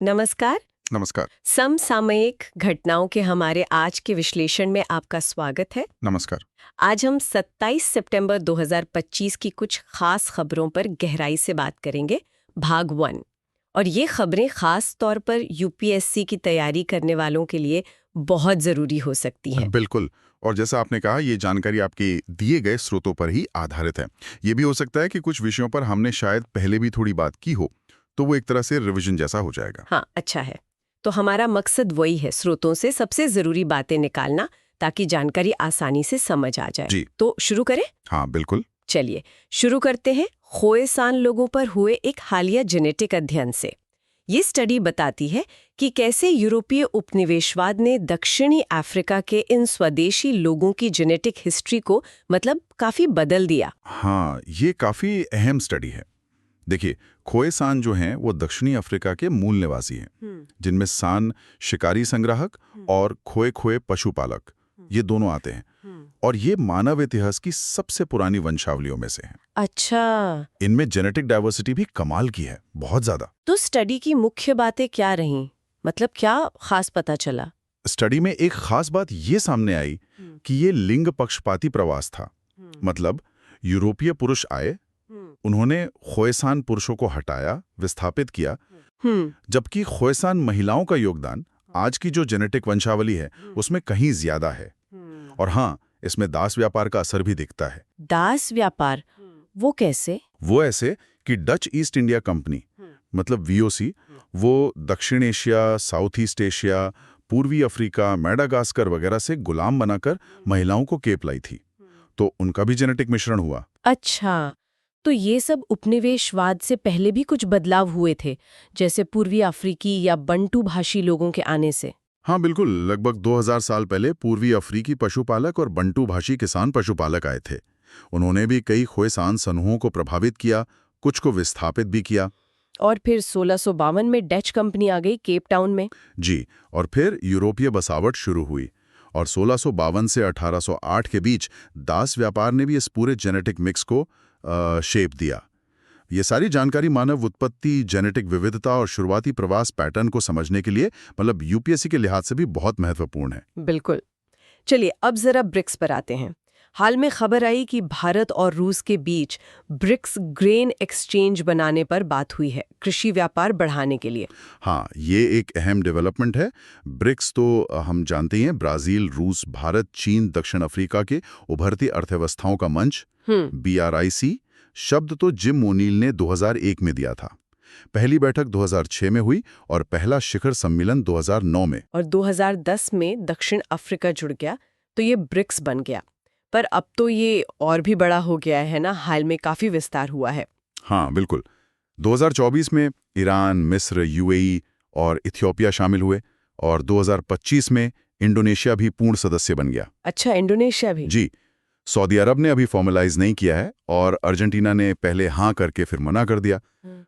नमस्कार। नमस्कार। समसामयिक घटनाओं के हमारे आज के विश्लेषण में आपका स्वागत है। नमस्कार। आज हम 27 सितंबर 2025 की कुछ खास खबरों पर गहराई से बात करेंगे, भाग 1। और ये खबरें खास तौर पर यूपीएससी की तैयारी करने वालों के लिए बहुत ज़रूरी हो सकती हैं। बिल्कुल। और जैसा आपने कहा, ये जानकारी आपके दिए गए स्रोतों पर ही आधारित है। ये भी हो सकता है कि कुछ विषयों पर हमने शायद पहले भी थोड़ी बात की हो, तो वो एक तरह से रिवीजन जैसा हो जाएगा। हाँ, अच्छा है। तो हमारा मकसद वही है, स्रोतों से सबसे ज़रूरी बातें निकालना, ताकि जानकारी आसानी से समझ आ जाए। जी। तो शुरू करें? हाँ, बिल्कुल। चलिए शुरू करते हैं खोएसान लोगों पर हुए एक हालिया जेनेटिक अध्ययन से। ये स्टडी बताती है कि कैसे यूरोपीय उपनिवेशवाद ने दक्षिणी अफ्रीका के इन स्वदेशी लोगों की जेनेटिक हिस्ट्री को मतलब काफी बदल दिया। हाँ, ये काफी अहम स्टडी है। देखिए, खोएसान जो हैं वो दक्षिणी अफ्रीका के मूल निवासी हैं, जिनमें सान शिकारी संग्राहक और खोए खोए पशुपालक, ये दोनों आते हैं। और ये मानव इतिहास की सबसे पुरानी वंशावलियों में से हैं। अच्छा, इनमें जेनेटिक डाइवर्सिटी भी कमाल की है, बहुत ज्यादा। तो स्टडी की मुख्य बातें क्या रहीं? मतलब क्या खास पता चला? स्टडी में एक खास बात ये सामने आई कि ये लिंग पक्षपाती प्रवास था। मतलब यूरोपीय पुरुष आए, उन्होंने खोएसान पुरुषों को हटाया, विस्थापित किया, जबकि खोएसान महिलाओं का योगदान आज की जो जेनेटिक वंशावली है उसमें कहीं ज्यादा है। और हाँ, इसमें दास व्यापार का असर भी दिखता है। दास व्यापार? वो कैसे? वो ऐसे कि डच ईस्ट इंडिया कंपनी मतलब वीओसी, वो दक्षिण एशिया, साउथ ईस्ट एशिया, पूर्वी अफ्रीका, मेडागास्कर वगैरह से गुलाम बनाकर महिलाओं को केप लाई थी, तो उनका भी जेनेटिक मिश्रण हुआ। अच्छा, तो ये सब उपनिवेशवाद से पहले भी कुछ बदलाव हुए थे, जैसे पूर्वी अफ्रीकी या बंटू भाषी लोगों के आने से? हाँ बिल्कुल, लगभग 2000 साल पहले पूर्वी अफ्रीकी पशुपालक और बंटू भाषी किसान पशुपालक आए थे। उन्होंने भी कई खोएसान समूहों को प्रभावित किया, कुछ को विस्थापित भी किया। और फिर 1652 में डच कंपनी आ गई केप टाउन में। जी, और फिर यूरोपीय बसावट शुरू हुई और 1652 से 1808 के बीच दास व्यापार ने भी इस पूरे जेनेटिक मिक्स को शेप दिया। ये सारी जानकारी मानव उत्पत्ति, जेनेटिक विविधता और शुरुआती प्रवास पैटर्न को समझने के लिए मतलब यूपीएससी के लिहाज से भी बहुत महत्वपूर्ण है। बिल्कुल। चलिए अब जरा ब्रिक्स पर आते हैं। हाल में खबर आई कि भारत और रूस के बीच ब्रिक्स ग्रेन एक्सचेंज बनाने पर बात हुई है, कृषि व्यापार बढ़ाने के लिए। हाँ, ये एक अहम डेवलपमेंट है। ब्रिक्स तो हम जानते ही हैं, ब्राजील, रूस, भारत, चीन, दक्षिण अफ्रीका के उभरती अर्थव्यवस्थाओं का मंच। BRIC शब्द तो जिम ओनील ने 2001 में दिया था। पहली बैठक 2006 में हुई और पहला शिखर सम्मेलन 2009 में। और 2010 में दक्षिण अफ्रीका जुड़ गया, तो ये ब्रिक्स बन गया। पर अब तो ये और भी बड़ा हो गया है ना, हाल में काफी विस्तार हुआ है। हाँ बिल्कुल, 2024 में ईरान, मिस्र, यूएई और इथियोपिया शामिल हुए और 2025 में इंडोनेशिया भी पूर्ण सदस्य बन गया। अच्छा, इंडोनेशिया भी? जी, सऊदी अरब ने अभी फॉर्मलाइज नहीं किया है और अर्जेंटीना ने पहले हाँ करके फिर मना कर दिया।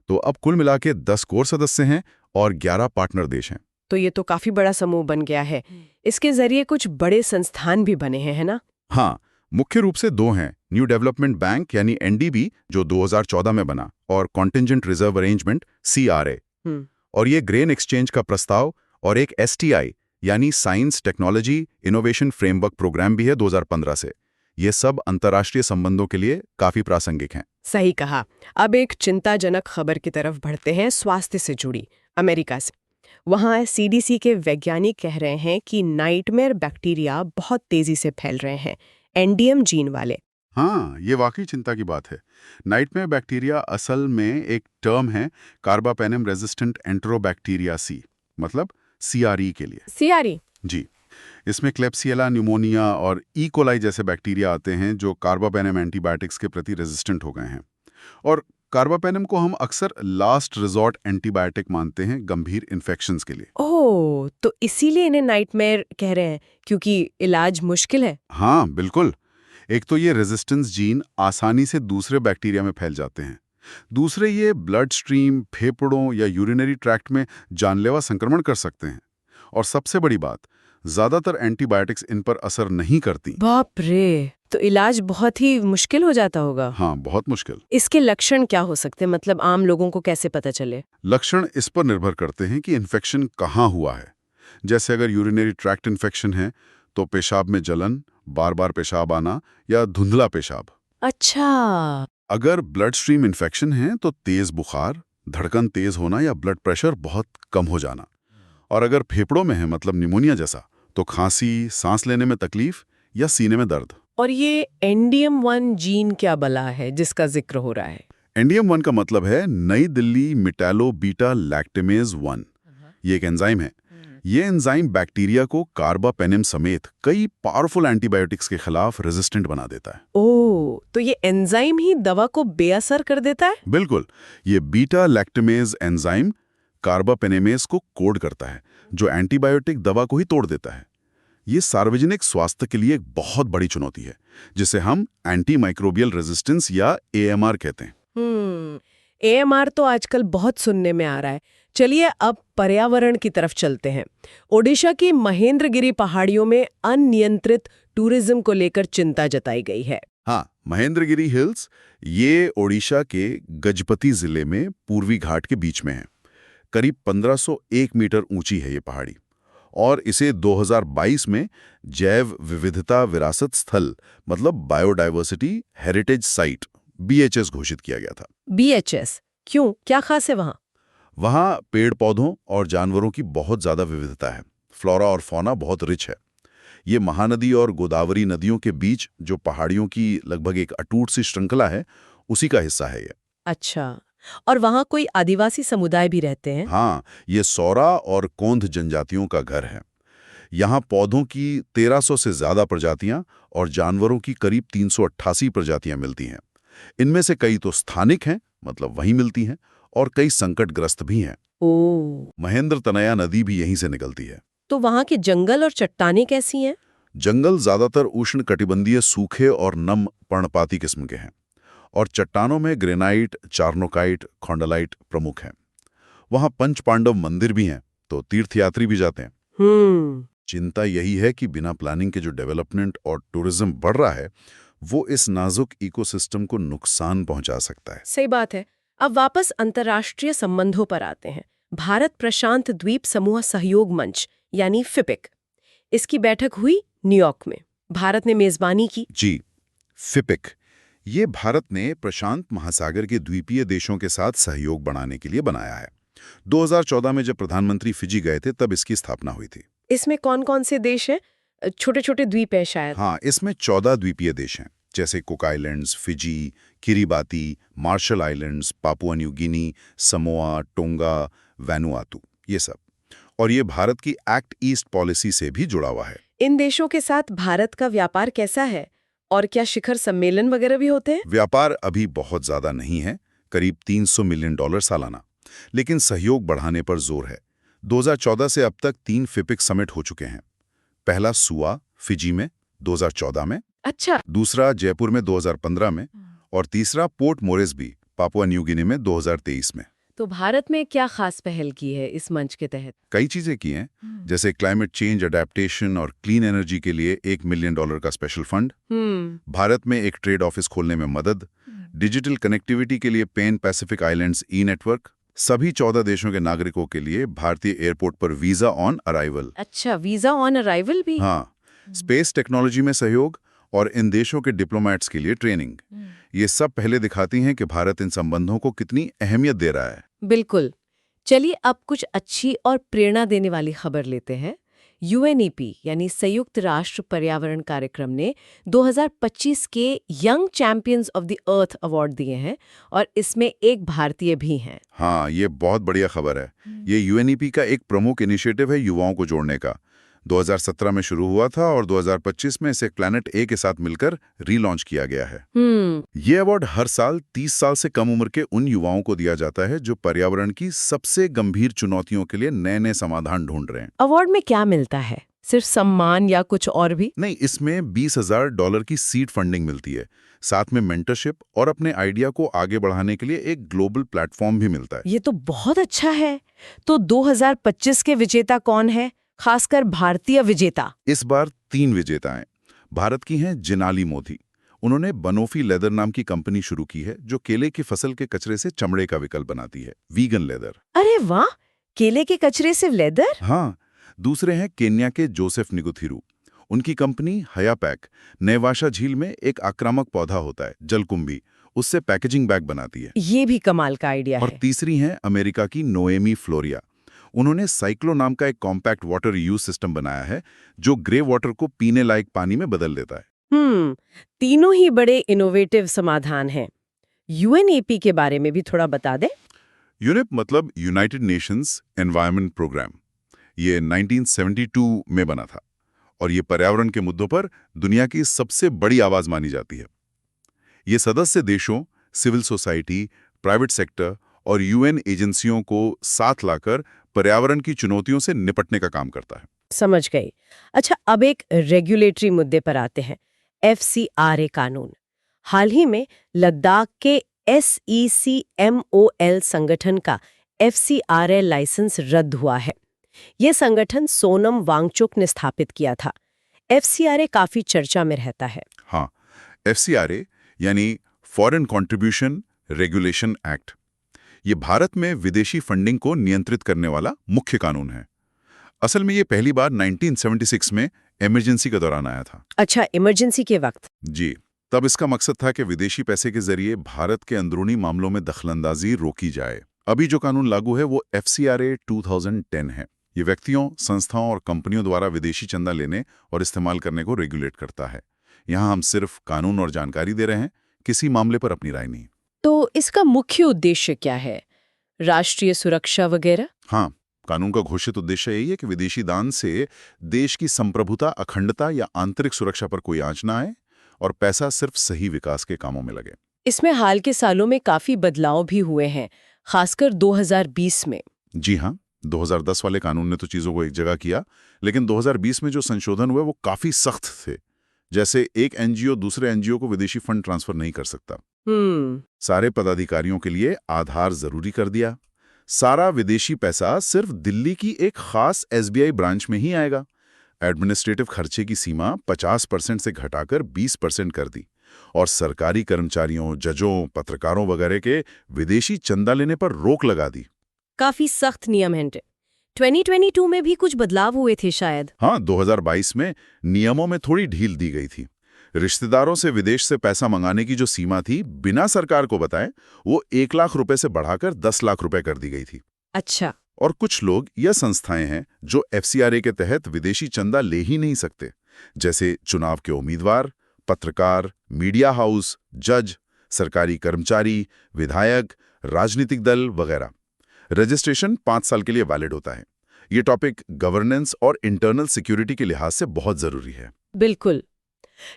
तो अब कुल मिला के 10 कोर सदस्य हैं और 11 पार्टनर देश हैं। तो ये तो काफी बड़ा समूह बन गया है। इसके जरिए कुछ बड़े संस्थान भी बने हैं, है ना? हाँ, मुख्य रूप से दो हैं, न्यू डेवलपमेंट बैंक यानी NDB जो 2014 में बना और कॉन्टिजेंट रिजर्व अरेंजमेंट CRA। और ये ग्रेन एक्सचेंज का प्रस्ताव और एक STI यानी science technology innovation framework programme भी है 2015 से। ये सब अंतर्राष्ट्रीय संबंधों के लिए काफी प्रासंगिक हैं। सही कहा। अब एक चिंताजनक खबर की तरफ बढ़ते हैं, स्वास्थ्य से जुड़ी, अमेरिका से। वहाँ CDC के वैज्ञानिक कह रहे हैं कि नाइटमेयर बैक्टीरिया बहुत तेजी से फैल रहे हैं, NDM जीन वाले। हाँ, ये वाकई चिंता की बात है। नाइटमेयर बैक्टीरिया असल में एक टर्म है कार्बापेनम रेजिस्टेंट एंटेरोबैक्टीरियासी, मतलब CRE के लिए। CRE? जी, इसमें क्लेप्सियला न्यूमोनिया और ई कोलाई जैसे बैक्टीरिया आते हैं जो कार्बापेनम एंटीबायोटिक्स के प्रति रेजिस्टेंट हो गए हैं। और कार्बापेनम को हम अक्सर लास्ट रिजॉर्ट एंटीबायोटिक मानते हैं गंभीर इन्फेक्शंस के लिए। ओह, तो इसीलिए इन्हें नाइटमेयर कह रहे हैं, क्योंकि इलाज मुश्किल है। हाँ बिल्कुल। एक तो ये रेजिस्टेंस जीन आसानी से दूसरे बैक्टीरिया में फैल जाते हैं, दूसरे ये ब्लड स्ट्रीम, फेफड़ों या यूरिनरी ट्रैक्ट में जानलेवा संक्रमण कर सकते हैं। और सबसे बड़ी बात, ज्यादातर एंटीबायोटिक्स इन पर असर नहीं करती। बाप रे, तो इलाज बहुत ही मुश्किल हो जाता होगा। हाँ, बहुत मुश्किल। इसके लक्षण क्या हो सकते हैं, मतलब आम लोगों को कैसे पता चले? लक्षण इस पर निर्भर करते हैं कि इन्फेक्शन कहाँ हुआ है। जैसे अगर यूरिनरी ट्रैक्ट इन्फेक्शन है तो पेशाब में जलन, बार बार पेशाब आना या धुंधला पेशाब। अच्छा। अगर ब्लड स्ट्रीम इन्फेक्शन है तो तेज बुखार, धड़कन तेज होना या ब्लड प्रेशर बहुत कम हो जाना। और अगर फेफड़ों में है, मतलब निमोनिया जैसा, तो खांसी, सांस लेने में तकलीफ या सीने में दर्द। और ये NDM1 जीन क्या बला है जिसका जिक्र हो रहा है? NDM1 का मतलब है नई दिल्ली मिटैलो बीटा लैक्टेमेज 1। ये एक एंजाइम है। ये एंजाइम बैक्टीरिया को कार्बापेनिम समेत कई पावरफुल एंटीबायोटिक्स के खिलाफ रेजिस्टेंट बना देता है। ओह, तो ये एंजाइम ही दवा को बेअसर कर देता है? बिल्कुल। ये बीटा लैक्टेमेज एंजाइम कार्बापेनेमेज को कोड करता है, जो एंटीबायोटिक दवा को ही तोड़ देता है। ये सार्वजनिक स्वास्थ्य के लिए एक बहुत बड़ी चुनौती है, जिसे हम एंटी माइक्रोबियल रेजिस्टेंस या AMR कहते हैं। AMR तो आजकल बहुत सुनने में आ रहा है। चलिए अब पर्यावरण की तरफ चलते हैं। ओडिशा की महेंद्रगिरी पहाड़ियों में अनियंत्रित टूरिज्म को लेकर चिंता जताई गई है। हाँ, महेंद्रगिरी हिल्स ये ओडिशा के गजपति जिले में पूर्वी घाट के बीच में है। करीब 1501 मीटर ऊंची है ये पहाड़ी, और इसे 2022 में जैव विविधता विरासत स्थल, मतलब बायोडायवर्सिटी हेरिटेज साइट, BHS घोषित किया गया था। BHS क्यों, क्या खास है वहाँ? वहाँ पेड़ पौधों और जानवरों की बहुत ज्यादा विविधता है। फ्लोरा और फौना बहुत रिच है। ये महानदी और गोदावरी नदियों के बीच जो पहाड़ियों की लगभग एक अटूट सी श्रृंखला है, उसी का हिस्सा है ये। अच्छा, और वहाँ कोई आदिवासी समुदाय भी रहते हैं? हाँ, ये सौरा और कोंध जनजातियों का घर है। यहाँ पौधों की 1300 से ज्यादा प्रजातियां और जानवरों की करीब 388 प्रजातियां मिलती हैं। इनमें से कई तो स्थानिक हैं, मतलब वहीं मिलती हैं, और कई संकटग्रस्त भी हैं। ओह, महेंद्र तनया नदी भी यहीं से निकलती है। तो वहाँ के जंगल और चट्टानें कैसी हैं? जंगल ज्यादातर उष्ण कटिबंधीय सूखे और नम पर्णपाती किस्म के हैं, और चट्टानों में ग्रेनाइट, चार्नोकाइट, खोंडालाइट प्रमुख हैं। वहाँ पंच पांडव मंदिर भी हैं, तो तीर्थयात्री भी जाते हैं। चिंता यही है कि बिना प्लानिंग के जो डेवलपमेंट और टूरिज्म बढ़ रहा है, वो इस नाजुक इकोसिस्टम को नुकसान पहुंचा सकता है। सही बात है। अब वापस अंतर्राष्ट्रीय संबंधों पर आते हैं। भारत प्रशांत द्वीप समूह सहयोग मंच यानी FIPIC, इसकी बैठक हुई न्यूयॉर्क में। भारत ने मेजबानी की। जी, FIPIC ये भारत ने प्रशांत महासागर के द्वीपीय देशों के साथ सहयोग बढ़ाने के लिए बनाया है। 2014 में जब प्रधानमंत्री फिजी गए थे, तब इसकी स्थापना हुई थी। इसमें कौन कौन से देश हैं? छोटे छोटे द्वीप हैं शायद। हाँ, इसमें 14 द्वीपीय देश हैं, जैसे Cook islands, Fiji, Kiribati, Marshall islands, Papua New Guinea, Samoa, Tonga, Vanuatu, ये सब। और ये भारत की एक्ट ईस्ट पॉलिसी से भी जुड़ा हुआ है। इन देशों के साथ भारत का व्यापार कैसा है, और क्या शिखर सम्मेलन वगैरह भी होते हैं? व्यापार अभी बहुत ज्यादा नहीं है, करीब $300 मिलियन सालाना, लेकिन सहयोग बढ़ाने पर जोर है। 2014 से अब तक 3 FIPIC समिट हो चुके हैं। पहला सुआ, फिजी में 2014 में, अच्छा। दूसरा जयपुर में 2015 में, और तीसरा पोर्ट मोरेस्बी, पापुआ न्यू गिनी में 2023 में। तो भारत में क्या खास पहल की है इस मंच के तहत? कई चीजें की हैं, जैसे क्लाइमेट चेंज अडेप्टेशन और क्लीन एनर्जी के लिए $1 मिलियन का स्पेशल फंड, भारत में एक ट्रेड ऑफिस खोलने में मदद, डिजिटल कनेक्टिविटी के लिए पैन पैसिफिक आइलैंड्स नेटवर्क, सभी 14 देशों के नागरिकों के लिए भारतीय एयरपोर्ट पर वीजा ऑन अराइवल। अच्छा, वीजा ऑन अराइवल भी? हाँ, स्पेस टेक्नोलॉजी में सहयोग और इन देशों के डिप्लोमैट्स के लिए ट्रेनिंग। ये सब पहले दिखाती हैं कि भारत इन संबंधों को कितनी अहमियत दे रहा है। बिल्कुल। चलिए अब कुछ अच्छी और प्रेरणा देने वाली खबर लेते हैं। UNEP यानी संयुक्त राष्ट्र पर्यावरण कार्यक्रम ने 2025 के young champions of the earth award दिए हैं, और इसमें एक भारतीय भी हैं। हाँ, ये बहुत बढ़िया खबर है। ये UNEP का एक प्रमुख इनिशिएटिव है युवाओं को जोड़ने का। 2017 में शुरू हुआ था और 2025 में इसे प्लैनेट ए के साथ मिलकर रीलॉन्च किया गया है। ये अवार्ड हर साल 30 साल से कम उम्र के उन युवाओं को दिया जाता है जो पर्यावरण की सबसे गंभीर चुनौतियों के लिए नए-नए समाधान ढूंढ रहे हैं। अवार्ड में क्या मिलता है? सिर्फ सम्मान या कुछ और भी? नहीं, इसमें $20,000 की सीड फंडिंग मिलती है, साथ में मेंटरशिप और अपने आइडिया को आगे बढ़ाने के लिए एक ग्लोबल प्लेटफॉर्म भी मिलता है। ये तो बहुत अच्छा है। तो 2025 के विजेता कौन है? खासकर भारतीय विजेता? इस बार 3 विजेताएं भारत की हैं जिनाली मोदी। उन्होंने बनोफी लेदर नाम की कंपनी शुरू की है जो केले की फसल के कचरे से चमड़े का विकल्प बनाती है, वीगन लेदर। अरे वाह, केले के कचरे से लेदर? हाँ। दूसरे हैं केन्या के जोसेफ निगुथिरू। उनकी कंपनी हयापैक नेवाशा झील में एक आक्रामक पौधा होता है जलकुंभी, उससे पैकेजिंग बैग बनाती है। ये भी कमाल का आइडिया और है। तीसरी हैं अमेरिका की नोएमी फ्लोरिया। उन्होंने साइक्लो नाम का एक कॉम्पैक्ट वाटर यूज सिस्टम बनाया है जो ग्रे वाटर को पीने लायक पानी में बदल देता है। तीनों ही बड़े इनोवेटिव समाधान हैं। यूएनईपी के बारे में भी थोड़ा बता दें। यूनेप मतलब यूनाइटेड नेशंस एनवायरनमेंट प्रोग्राम। ये 1972 में बना था और ये पर्यावरण के मुद्दों पर दुनिया की सबसे बड़ी आवाज मानी जाती है। ये सदस्य देशों, सिविल सोसाइटी, प्राइवेट सेक्टर और यूएन एजेंसियों को साथ लाकर पर्यावरण की चुनौतियों से निपटने का काम करता है। समझ गई। अच्छा, अब एक रेगुलेटरी मुद्दे पर आते हैं। FCRA कानून। हाल ही में लद्दाख के SECMOL संगठन का FCRA लाइसेंस रद्द हुआ है। ये संगठन सोनम वांगचुक ने स्थापित किया था। FCRA काफी चर्चा में रहता है। हाँ, FCRA यानी फॉरेन कंट्रीब्यूशन रेगुलेशन एक्ट, ये भारत में विदेशी फंडिंग को नियंत्रित करने वाला मुख्य कानून है। असल में ये पहली बार 1976 में इमरजेंसी के दौरान आया था। अच्छा, इमरजेंसी के वक्त? जी। तब इसका मकसद था कि विदेशी पैसे के जरिए भारत के अंदरूनी मामलों में दखलंदाजी रोकी जाए। अभी जो कानून लागू है वो FCRA 2010 है। ये व्यक्तियों, संस्थाओं और कंपनियों द्वारा विदेशी चंदा लेने और इस्तेमाल करने को रेगुलेट करता है। यहाँ हम सिर्फ कानून और जानकारी दे रहे हैं, किसी मामले पर अपनी राय नहीं। तो इसका मुख्य उद्देश्य क्या है? राष्ट्रीय सुरक्षा वगैरह? हाँ, कानून का घोषित उद्देश्य यही है कि विदेशी दान से देश की संप्रभुता, अखंडता या आंतरिक सुरक्षा पर कोई आंच न आए और पैसा सिर्फ सही विकास के कामों में लगे। इसमें हाल के सालों में काफी बदलाव भी हुए हैं, खासकर 2020 में। जी हाँ, 2010 वाले कानून ने तो चीजों को एक जगह किया, लेकिन 2020 में जो संशोधन हुए वो काफी सख्त थे। जैसे एक NGO दूसरे NGO को विदेशी फंड ट्रांसफर नहीं कर सकता। सारे पदाधिकारियों के लिए आधार जरूरी कर दिया। सारा विदेशी पैसा सिर्फ दिल्ली की एक खास SBI ब्रांच में ही आएगा। एडमिनिस्ट्रेटिव खर्चे की सीमा 50% से घटाकर 20% कर दी और सरकारी कर्मचारियों, जजों, पत्रकारों वगैरह के विदेशी चंदा लेने पर रोक लगा दी। काफी सख्त नियम हैं। 2022 में भी कुछ बदलाव हुए थे शायद। हाँ, 2022 में नियमों में थोड़ी ढील दी गई थी। रिश्तेदारों से विदेश से पैसा मंगाने की जो सीमा थी, बिना सरकार को बताए, वो 1 लाख रुपए से बढ़ाकर 10 लाख रुपए कर दी गई थी। अच्छा। और कुछ लोग या संस्थाएं हैं जो FCRA के तहत विदेशी चंदा ले ही नहीं सकते, जैसे चुनाव के उम्मीदवार, पत्रकार, मीडिया हाउस, जज, सरकारी कर्मचारी, विधायक, राजनीतिक दल वगैरह। रजिस्ट्रेशन 5 साल के लिए वैलिड होता है। ये टॉपिक गवर्नेंस और इंटरनल सिक्योरिटी के लिहाज से बहुत जरूरी है। बिल्कुल।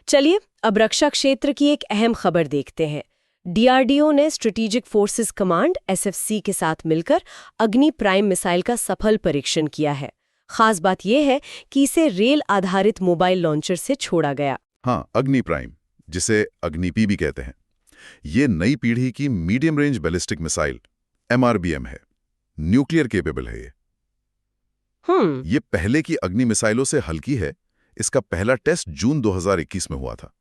चलिए, अब रक्षा क्षेत्र की एक अहम खबर देखते हैं। DRDO ने स्ट्रेटेजिक फोर्सेस कमांड SFC के साथ मिलकर अग्नि प्राइम मिसाइल का सफल परीक्षण किया है। खास बात यह है कि इसे रेल आधारित मोबाइल लॉन्चर से छोड़ा गया। हाँ, अग्नि प्राइम, जिसे अग्निपी भी कहते हैं, ये नई पीढ़ी की medium range ballistic missile MRBM है। न्यूक्लियर केपेबल है ये। ये पहले की अग्नि मिसाइलों से हल्की है। इसका पहला टेस्ट जून 2021 में हुआ था।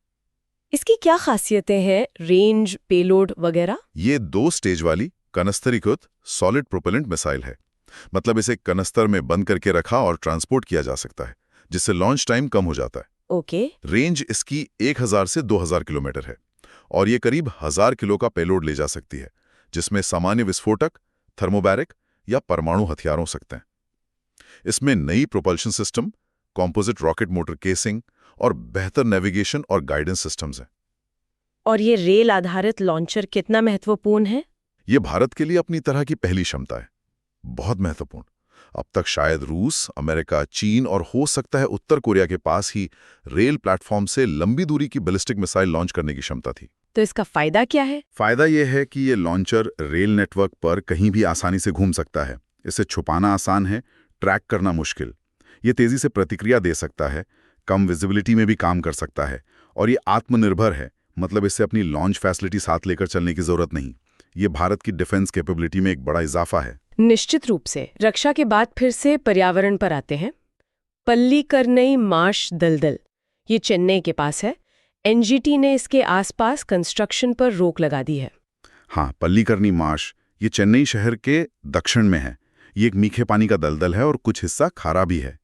इसकी क्या खासियतें हैं, रेंज, पेलोड वगैरह? ये 2 स्टेज वाली कनस्तरीकृत सॉलिड प्रोपेलेंट मिसाइल है। मतलब इसे कनस्तर में बंद करके रखा और ट्रांसपोर्ट किया जा सकता है, जिससे लॉन्च टाइम कम हो जाता है। ओके। रेंज इसकी 1000 से 2000 किलोमीटर है और ये करीब 1000 किलो का पेलोड ले जा सकती है, जिसमें सामान्य विस्फोटक, थर्मोबैरिक या परमाणु हथियार हो सकते हैं। इसमें नई propulsion system, composite rocket motor casing और बेहतर नेविगेशन और गाइडेंस सिस्टम्स हैं। और ये रेल आधारित लॉन्चर कितना महत्वपूर्ण है? ये भारत के लिए अपनी तरह की पहली क्षमता है, बहुत महत्वपूर्ण। अब तक शायद रूस, अमेरिका, चीन और हो सकता है उत्तर कोरिया के पास ही रेल प्लेटफॉर्म से लंबी दूरी की बैलिस्टिक मिसाइल लॉन्च करने की क्षमता थी। तो इसका फायदा क्या है? फायदा यह है कि ये लॉन्चर रेल नेटवर्क पर कहीं भी आसानी से घूम सकता है। इसे छुपाना आसान है, ट्रैक करना मुश्किल। ये तेजी से प्रतिक्रिया दे सकता है, कम विजिबिलिटी में भी काम कर सकता है और ये आत्मनिर्भर है। मतलब इससे अपनी लॉन्च फैसिलिटी साथ लेकर चलने की जरूरत नहीं। ये भारत की डिफेंस कैपेबिलिटी में एक बड़ा इजाफा है। निश्चित रूप से। रक्षा के बाद फिर से पर्यावरण पर आते हैं। पल्लीकरनई मार्श दलदल, ये चेन्नई के पास है। एनजीटी ने इसके आसपास कंस्ट्रक्शन पर रोक लगा दी है। हाँ, पल्लीकरनी मार्श ये चेन्नई शहर के दक्षिण में है। ये एक मीठे पानी का दलदल है और कुछ हिस्सा खारा भी है।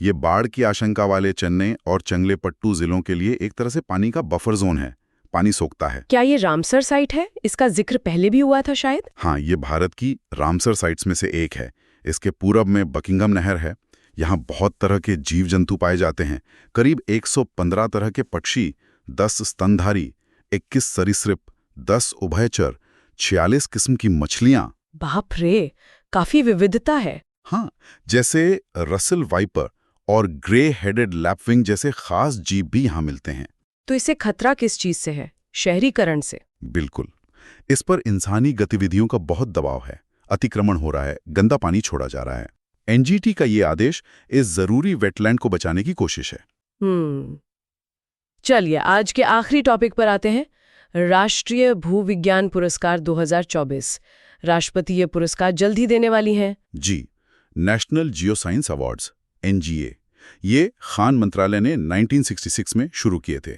ये बाढ़ की आशंका वाले चेन्नई और चंगलेपट्टू जिलों के लिए एक तरह से पानी का बफर जोन है। पानी सोखता है। क्या ये रामसर साइट है? इसका जिक्र पहले भी हुआ था शायद। हाँ, ये भारत की रामसर साइट्स में से एक है। इसके पूरब में बकिंघम नहर है। यहाँ बहुत तरह के जीव जंतु पाए जाते हैं। करीब 115 तरह के पक्षी, 10 स्तनधारी, 21 सरीसृप, 10 उभयचर, 46 किस्म की मछलियां। बाप रे, काफी विविधता है। हाँ, जैसे रसल वाइपर और ग्रे हेडेड लैपविंग जैसे खास जीव भी यहाँ मिलते हैं। तो इसे खतरा किस चीज से है? शहरीकरण से? बिल्कुल, इस पर इंसानी गतिविधियों का बहुत दबाव है। अतिक्रमण हो रहा है, गंदा पानी छोड़ा जा रहा है। एनजीटी का ये आदेश इस जरूरी वेटलैंड को बचाने की कोशिश है। चलिए आज के आखिरी टॉपिक पर आते हैं। राष्ट्रीय भूविज्ञान पुरस्कार 2024। राष्ट्रपति ये पुरस्कार जल्द ही देने वाली हैं। जी, नेशनल जियोसाइंस अवार्ड्स, एनजीए। ये खान मंत्रालय ने 1966 में शुरू किए थे।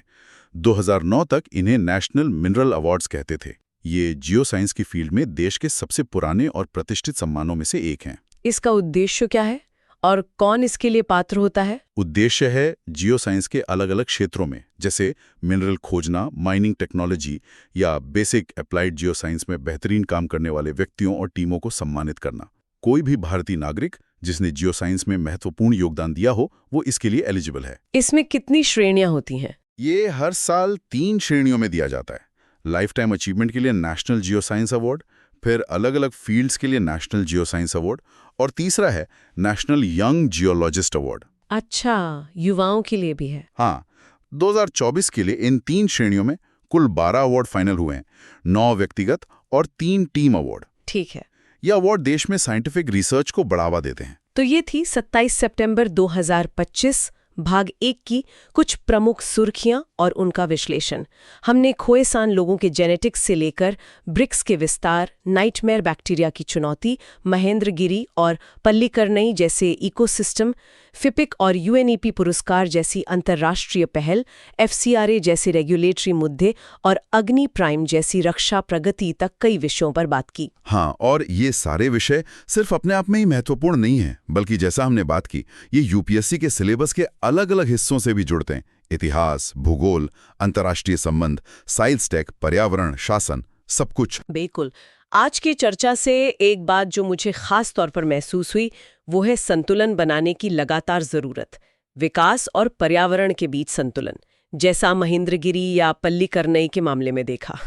2009 तक इन्हें नेशनल मिनरल अवार्ड्स कहते थे। ये जियोसाइंस की फील्ड में देश के सबसे पुराने और प्रतिष्ठित सम्मानों में से एक हैं। इसका उद्देश्य क्या है और कौन इसके लिए पात्र होता है? उद्देश्य है जियोसाइंस के अलग अलग क्षेत्रों में, जैसे मिनरल खोजना, माइनिंग टेक्नोलॉजी या बेसिक अप्लाइड जियोसाइंस में बेहतरीन काम करने वाले व्यक्तियों और टीमों को सम्मानित करना। कोई भी भारतीय नागरिक जिसने जियोसाइंस में महत्वपूर्ण योगदान दिया हो, वो इसके लिए एलिजिबल है। इसमें कितनी श्रेणियां होती हैं? ये हर साल 3 श्रेणियों में दिया जाता है। लाइफ टाइम अचीवमेंट के लिए नेशनल जियोसाइंस अवार्ड, फिर अलग अलग फील्ड्स के लिए नेशनल जियोसाइंस अवार्ड, और तीसरा है नेशनल यंग जियोलॉजिस्ट अवार्ड। अच्छा, युवाओं के लिए भी है। हाँ, 2024 के लिए इन 3 श्रेणियों में कुल 12 अवार्ड फाइनल हुए हैं, 9 व्यक्तिगत और 3 टीम अवार्ड। ठीक है। ये अवार्ड देश में साइंटिफिक रिसर्च को बढ़ावा देते हैं। तो ये थी 27 सितंबर 2025 भाग 1 की कुछ प्रमुख सुर्खियां और उनका विश्लेषण। हमने खोएसान लोगों के जेनेटिक्स से लेकर ब्रिक्स के विस्तार, नाइटमेयर बैक्टीरिया की चुनौती, महेंद्रगिरी और पल्लीकरनई जैसे इकोसिस्टम, फिपिक और यूएनईपी पुरस्कार जैसी अंतर्राष्ट्रीय पहल, एफसीआरए जैसे रेगुलेटरी मुद्दे और अग्नि प्राइम जैसी रक्षा प्रगति तक कई विषयों पर बात की। हाँ, और ये सारे विषय सिर्फ अपने आप में ही महत्वपूर्ण नहीं है, बल्कि जैसा हमने बात की, ये यूपीएससी के सिलेबस के अलग अलग हिस्सों से भी जुड़ते हैं। इतिहास, भूगोल, अंतर्राष्ट्रीय संबंध, साइंस टेक, पर्यावरण, शासन, सब कुछ। बिल्कुल। आज की चर्चा से एक बात जो मुझे खास तौर पर महसूस हुई, वो है संतुलन बनाने की लगातार जरूरत। विकास और पर्यावरण के बीच संतुलन, जैसा महेंद्रगिरी या पल्लीकरनई के मामले में देखा।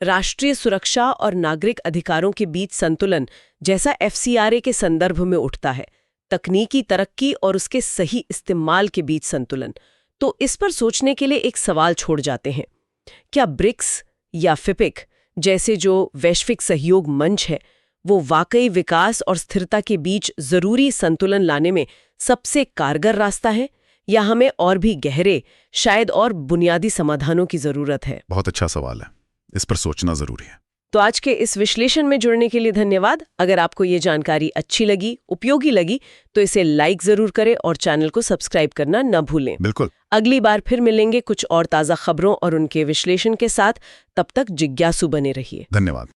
राष्ट्रीय सुरक्षा और नागरिक अधिकारों के बीच संतुलन, जैसा एफसीआरए के संदर्भ में उठता है। तकनीकी तरक्की और उसके सही इस्तेमाल के बीच संतुलन। तो इस पर सोचने के लिए एक सवाल छोड़ जाते हैं। क्या ब्रिक्स या फिपिक जैसे जो वैश्विक सहयोग मंच है, वो वाकई विकास और स्थिरता के बीच जरूरी संतुलन लाने में सबसे कारगर रास्ता है, या हमें और भी गहरे, शायद और बुनियादी समाधानों की जरूरत है? बहुत अच्छा सवाल है, इस पर सोचना जरूरी है। तो आज के इस विश्लेषण में जुड़ने के लिए धन्यवाद। अगर आपको ये जानकारी अच्छी लगी, उपयोगी लगी, तो इसे लाइक जरूर करें और चैनल को सब्सक्राइब करना न भूलें। बिल्कुल। अगली बार फिर मिलेंगे कुछ और ताज़ा खबरों और उनके विश्लेषण के साथ। तब तक जिज्ञासु बने रहिए। धन्यवाद।